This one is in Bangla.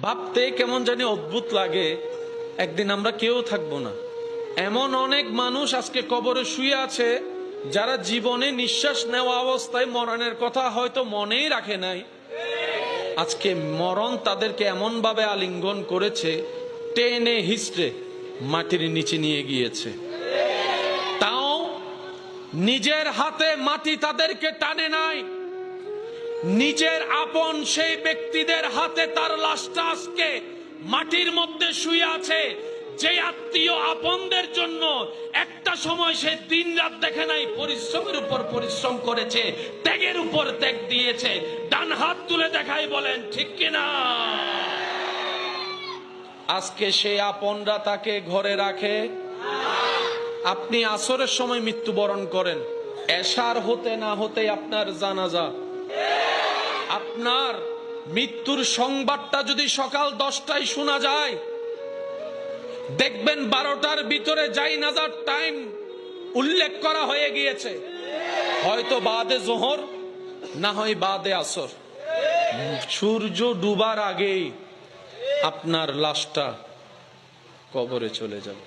ভাবতে কেমন জানি অদ্ভুত লাগে, একদিন আমরা কেউ থাকবো না। এমন অনেক মানুষ আজকে কবরে শুয়ে আছে যারা জীবনে নিঃশ্বাস নেওয়া অবস্থায় মরণের কথা হয়তো মনেই রাখে নাই। আজকে মরণ তাদেরকে এমন ভাবে আলিঙ্গন করেছে, টেনে হিস্ট্রে মাটির নিচে নিয়ে গিয়েছে। তাও নিজের হাতে মাটি তাদেরকে টানে নাই, নিজের আপন সেই ব্যক্তিদের হাতে তার লাশটা আজকে মাটির মধ্যে শুয়ে আছে। যে আত্মীয় আপনদের জন্য একটা সময় সে দিন রাত দেখে নাই, পরিশ্রমের উপর পরিশ্রম করেছে, ত্যাগের উপর ত্যাগ দিয়েছে। ডান হাত তুলে দেখাই, বলেন ঠিক কিনা? আজকে সেই আপনরা তাকে ঘরে রাখে। আপনি আসরের সময় মৃত্যুবরণ করেন, এশার হতে না হতেই আপনার জানাজা। আপনার মৃত্যুর সংবাদটা যদি সকাল 10টায় শোনা যায়, দেখবেন 12টার ভিতরে জানাজার টাইম উল্লেখ করা হয়ে গিয়েছে, হয়তো বাদে জোহর, না হয় বাদে আসর। সূর্য ডুবার আগেই আপনার লাশটা কবরে চলে যাবে।